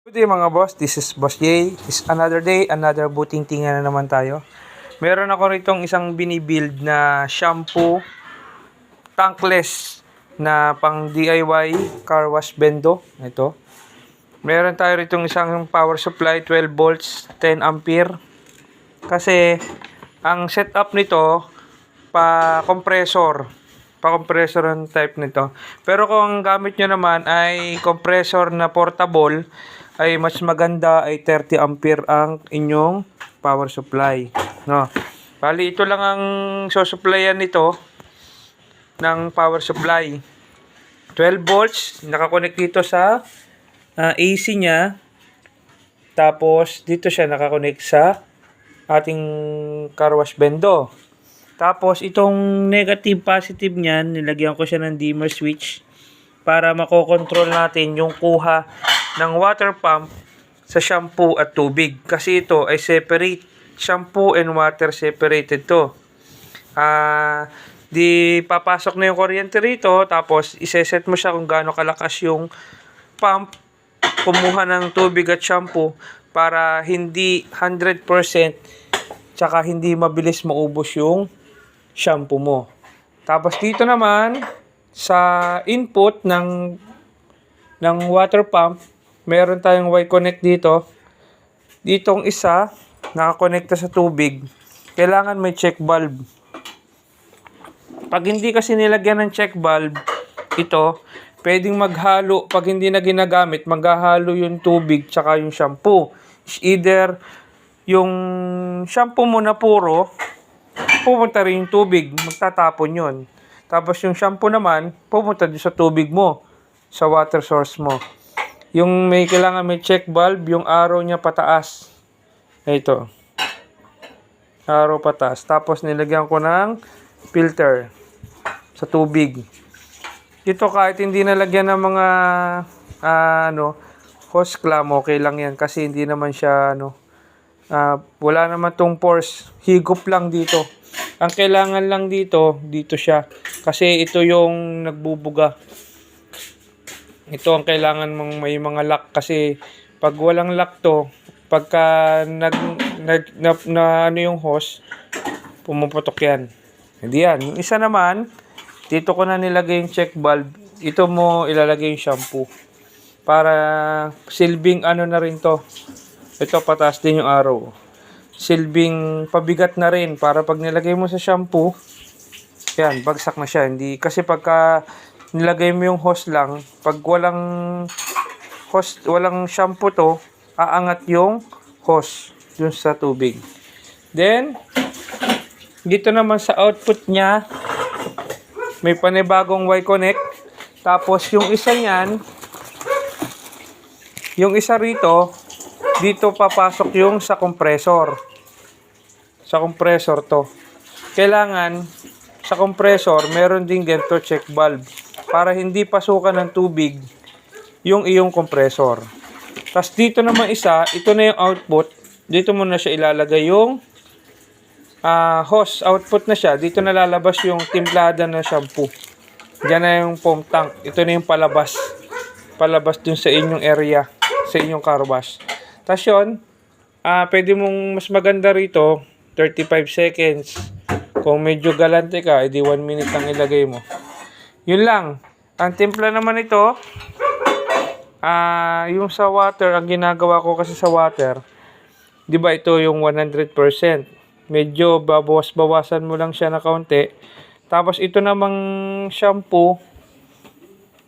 Good day mga boss, this is Boss Jay. It's another day, another buting tinga na naman tayo. Meron ako ritong isang binibuild na shampoo tankless na pang DIY car wash bendo. Ito. Meron tayo ritong isang power supply 12 volts 10 ampere. Kasi ang setup nito pa-compressor ang type nito. Pero kung ang gamit nyo naman ay compressor na portable, ay mas maganda ay 30 ampere ang inyong power supply. No. Bali, ito lang ang susupplyan nito ng power supply. 12 volts, nakakonect dito sa AC niya. Tapos, dito siya nakakonect sa ating car wash bendo. Tapos, itong negative positive niyan, nilagyan ko siya ng dimmer switch para makokontrol natin yung kuha ng water pump sa shampoo at tubig. Kasi ito ay separate. Shampoo and water separated to. Di papasok na yung kuryente rito. Tapos, iseset mo siya kung gaano kalakas yung pump kumuha ng tubig at shampoo para hindi 100% tsaka hindi mabilis maubos yung shampoo mo. Tapos dito naman sa input ng water pump, meron tayong Y-connect dito. Ditong isa nakakonekta sa tubig. Kailangan may check valve. Pag hindi kasi nilagyan ng check valve, ito pwedeng maghalo. Pag hindi na ginagamit, maghahalo yung tubig tsaka yung shampoo. Either yung shampoo mo na puro, pupunta rin yung tubig, magtatapon yun. Tapos yung shampoo naman, pupunta din sa tubig mo, sa water source mo. Yung kailangan may check valve, yung arrow niya pataas. Ito. Arrow pataas. Tapos nilagyan ko ng filter sa tubig. Dito kahit hindi nalagyan ng mga hose clamp, okay lang yan. Kasi hindi naman siya wala naman tong force. Higop lang dito. Ang kailangan lang dito siya. Kasi ito yung nagbubuga. Ito ang kailangan mong may mga lock. Kasi pag walang lock to, pagka yung hose, pumuputok yan. Hindi yan. Yung isa naman, dito ko na nilagay yung check valve. Ito mo ilalagay yung shampoo. Para silbing na rin to. Ito pataas din yung arrow. Silbing pabigat na rin para pag nilagay mo sa shampoo, yan, bagsak na siya. Hindi, kasi pagka nilagay mo yung hose lang, pag walang hose, walang shampoo to, aangat yung hose dun sa tubig. Then, dito naman sa output niya, may panibagong Y-connect. Tapos, yung isa niyan, yung isa rito, dito papasok yung sa compressor. Sa compressor to. Kailangan, sa compressor, meron din ganito check valve. Para hindi pasukan ng tubig yung iyong compressor. Tapos dito naman isa, ito na yung output. Dito mo na siya ilalagay yung hose. Output na siya. Dito na lalabas yung timplada na shampoo. Diyan na yung foam tank. Ito na yung palabas. Palabas dun sa inyong area. Sa inyong car wash. Tapos yun, pwede mong mas maganda rito, 35 seconds. Kung medyo galante ka, edi 1 minute ang ilagay mo. Yun lang. Ang timpla naman ito, yung sa water, ang ginagawa ko kasi sa water, di ba ito yung 100%. Medyo bawas-bawasan mo lang siya na kaunti. Tapos ito namang shampoo,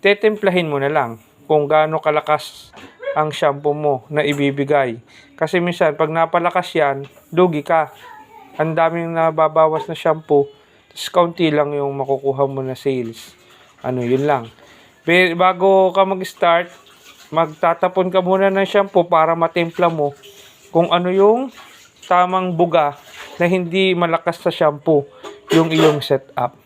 tetemplahin mo na lang kung gaano kalakas ang shampoo mo na ibibigay. Kasi minsan, pag napalakas yan, lugi ka. Ang daming nababawas na shampoo, tapos kaunti lang yung makukuha mo na sales. Yun lang. Bago ka mag-start, magtatapon ka muna ng shampoo para matimpla mo kung ano yung tamang buga na hindi malakas sa shampoo yung iyong setup.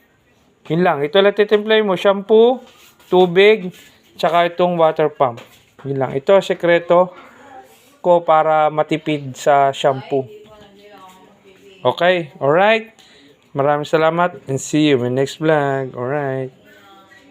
Yun lang. Ito lang titimplay mo. Shampoo, tubig, tsaka itong water pump. Yun lang. Ito sekreto ko para matipid sa shampoo. Okay? Alright? Maraming salamat and see you in my next vlog. Alright?